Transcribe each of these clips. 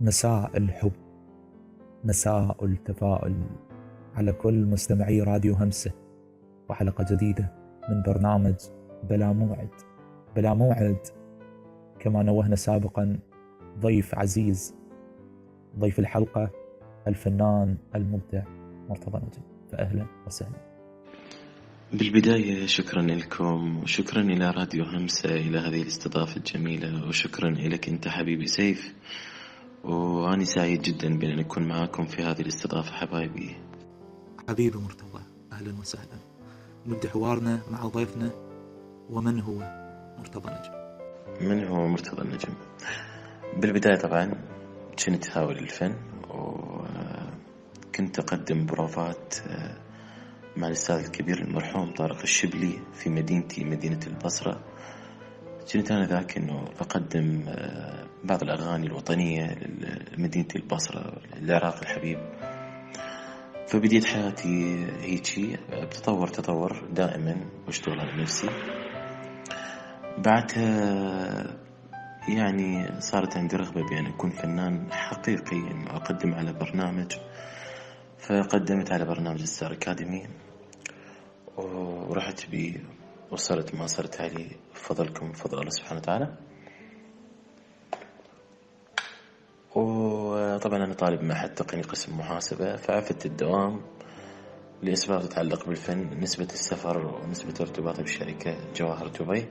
مساء الحب، مساء التفاؤل على كل مستمعي راديو همسة، وحلقة جديدة من برنامج بلا موعد. بلا موعد كما نوهنا سابقا ضيف عزيز. ضيف الحلقة الفنان المبدع مرتضى نجم، فأهلا وسهلا. بالبداية شكرا لكم وشكرا إلى راديو همسة إلى هذه الاستضافة الجميلة، وشكرا إليك أنت حبيبي سيف، وأنا سعيد جدا بأن أكون معكم في هذه الاستضافة حبايبي. حبيبي مرتضى أهلا وسهلا. نبدأ حوارنا مع ضيفنا. ومن هو مرتضى نجم؟ من هو مرتضى النجم؟ بالبداية طبعا كنت هاوي الفن، وكنت أقدم بروفات مع الأستاذ الكبير المرحوم طارق الشبلي في مدينتي مدينة البصرة. كنت أنا ذاك أنه أقدم بعض الأغاني الوطنية لمدينة البصرة العراق الحبيب. فبديت حياتي هيجي بتطور دائما واشتغل على نفسي. بعدها يعني صارت عندي رغبة بأن أكون فنان حقيقي، أنه أقدم على برنامج. فقدمت على برنامج ستار أكاديمي ورحت بي وصلت ما صرت علي بفضلكم بفضل الله سبحانه وتعالى. وطبعا أنا طالب معهد تقني قسم محاسبة، فعفت الدوام لأسباب تتعلق بالفن، نسبة السفر ونسبة ارتباطي بشركة جواهر دبي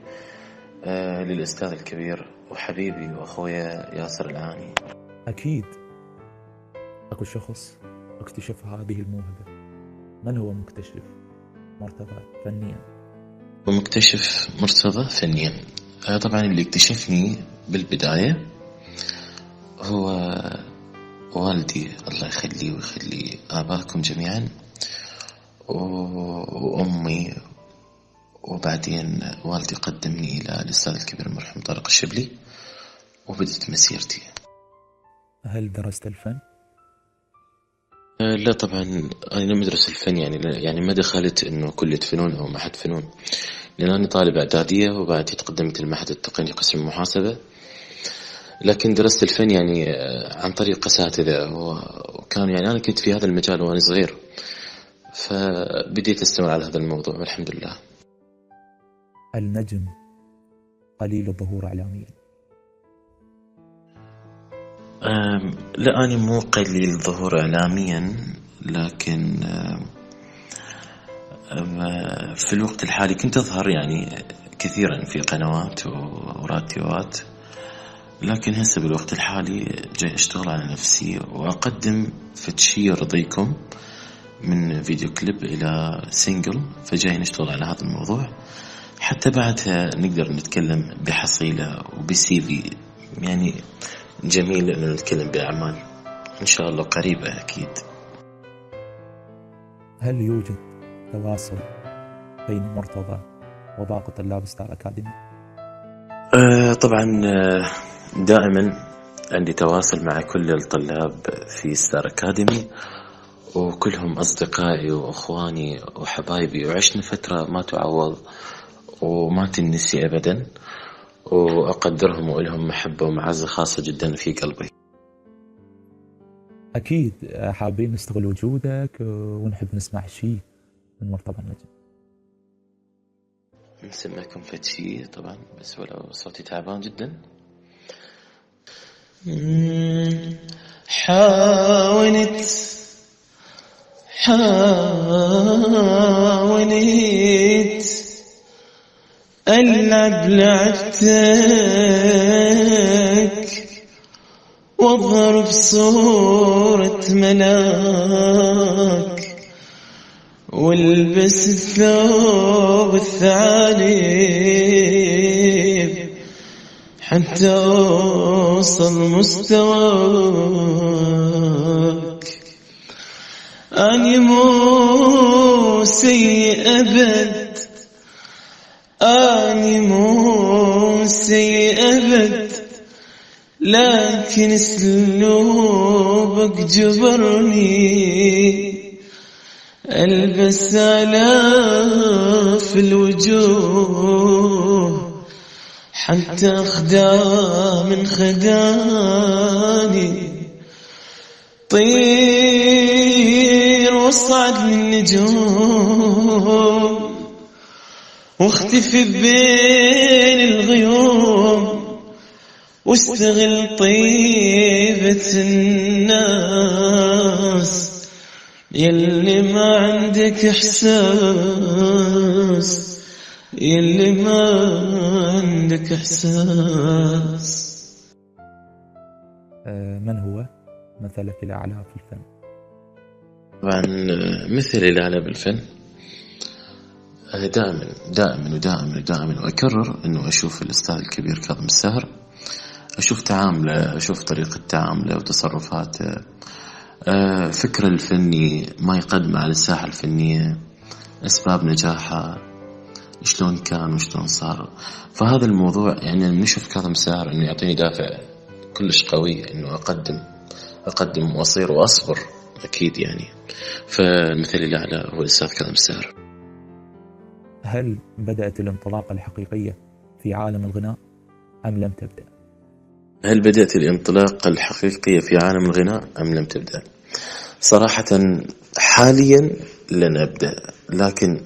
للأستاذ الكبير وحبيبي وأخويا ياسر العاني. أكيد أكو شخص اكتشف هذه الموهبة. من هو مكتشف مرتضى فنيا؟ ومكتشف مرتضى فنيا طبعا اللي اكتشفني بالبداية هو والدي، الله يخليه ويخلي آباءكم جميعا، وأمي، وبعدين والدي قدمني إلى الأستاذ الكبير المرحوم طارق الشبلي وبدأت مسيرتي. هل درست الفن؟ لا طبعا أنا لم أدرس الفن، يعني ما دخلت إنه كلية فنون أو معهد فنون، لأن أنا طالب إعدادية وبعدين تقدمت المعهد التقني قسم محاسبة. لكن درست الفن يعني عن طريق أساتذة، وكان يعني أنا كنت في هذا المجال وأنا صغير، فبديت أستمر على هذا الموضوع والحمد لله. النجم قليل الظهور إعلاميا. لا أنا مو قليل الظهور إعلاميا، لكن في الوقت الحالي كنت أظهر يعني كثيرا في قنوات وراديوات، لكن هسه بالوقت الحالي جاي أشتغل على نفسي وأقدم فتشي يرضيكم من فيديو كليب إلى سينجل، فجاي نشتغل على هذا الموضوع حتى بعدها نقدر نتكلم بحصيلة وبسي في يعني جميل أن نتكلم بأعمال إن شاء الله قريبة أكيد. هل يوجد تواصل بين مرتضى وباقي طلاب ستار أكاديمي؟ طبعا دائما عندي تواصل مع كل الطلاب في ستار أكاديمي، وكلهم أصدقائي وأخواني وحبايبي، وعشنا فترة ما تعوض وما تنسي أبدا، وأقدرهم وإلهم محبة ومعزة خاصة جدا في قلبي. أكيد حابين نستغل وجودك ونحب نسمع شيء من مرتضى النجم. نسمعكم فتشي طبعا، بس ولو صوتي تعبان جدا. حاولت ألعب لعبتك واظهر بصورة ملاك، والبس الثوب الثعالب حتى أوصل مستواك. أني مو سيء أبد، أني مو سيء أبد، لكن اسلوبك جبرني ألبس آلاف الوجوه حتى أخدع من خداني. طير واصعد من نجوم واختفي بين الغيوم واستغل طيبة الناس يلي ما عندك إحساس، يلي ما عندك إحساس. من هو مثلك الأعلى في الفن؟ طبعا مثلي الأعلى بالفن دائما دائما ودائما ودائما وأكرر أنه أشوف الأستاذ الكبير كاظم الساهر، أشوف تعامله، أشوف طريقة تعامله وتصرفاته، فكره الفني، ما يقدم على الساحة الفنية، أسباب نجاحه، شلون كان وشلون صار. فهذا الموضوع يعني نشوف كاظم الساهر أنه يعطيني دافع كلش قوي أنه أقدم وأصير وأصبر أكيد يعني. فالمثل الأعلى هو الأستاذ كاظم الساهر. هل بدأت الانطلاقة الحقيقية في عالم الغناء أم لم تبدأ؟ هل بدأت الانطلاقة الحقيقية في عالم الغناء أم لم تبدأ؟ صراحة حاليا لن أبدأ، لكن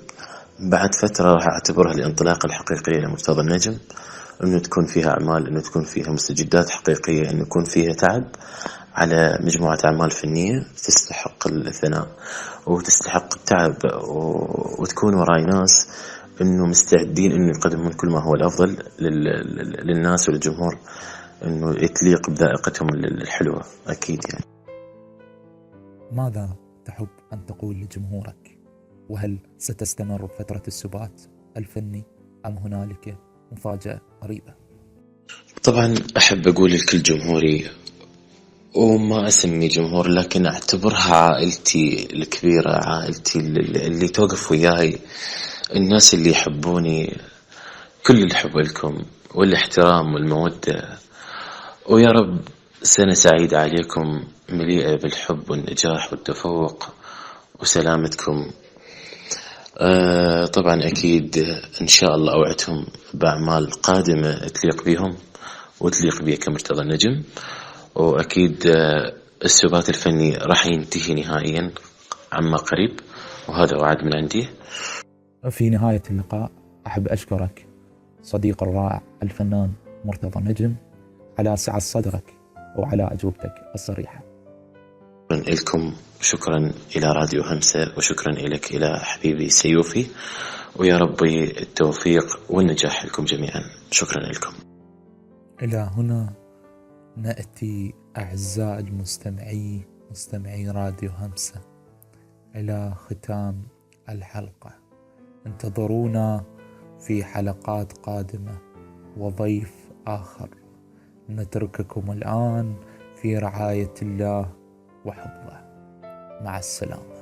بعد فترة راح أعتبرها الانطلاقة الحقيقية لمرتضى النجم، أنه تكون فيها أعمال، أنه تكون فيها مستجدات حقيقية، أنه يكون فيها تعب على مجموعة أعمال فنية تستحق الثناء وتستحق التعب، وتكون وراي ناس أنه مستعدين أنه يقدمون كل ما هو الأفضل للناس وللجمهور، أنه يتليق بذائقتهم الحلوة أكيد يعني. ماذا تحب أن تقول لجمهورك؟ وهل ستستمر فترة السبات الفني أم هنالك مفاجأة قريبة؟ طبعا أحب أقول لكل جمهوري، وما أسمي جمهور لكن أعتبرها عائلتي الكبيرة، عائلتي اللي توقف وياي، الناس اللي يحبوني، كل الحب لكم والاحترام والمودة، ويا رب سنة سعيدة عليكم مليئة بالحب والنجاح والتفوق وسلامتكم. طبعا أكيد إن شاء الله أوعدهم بأعمال قادمة تليق بهم وتليق بي كمرتضى النجم، وأكيد السبات الفني راح ينتهي نهائيا عما قريب، وهذا وعد من عندي. في نهاية اللقاء أحب أشكرك صديق الرائع الفنان مرتضى النجم على سعة صدرك وعلى أجوبتك الصريحة. شكرا لكم، شكرا إلى راديو همسة، وشكرا إليك إلى حبيبي سيوفي، ويا ربي التوفيق والنجاح لكم جميعا. شكرا لكم. إلى هنا نأتي أعزائي مستمعي راديو همسة إلى ختام الحلقة. انتظرونا في حلقات قادمة وضيف آخر. نترككم الآن في رعاية الله وحفظه. مع السلامة.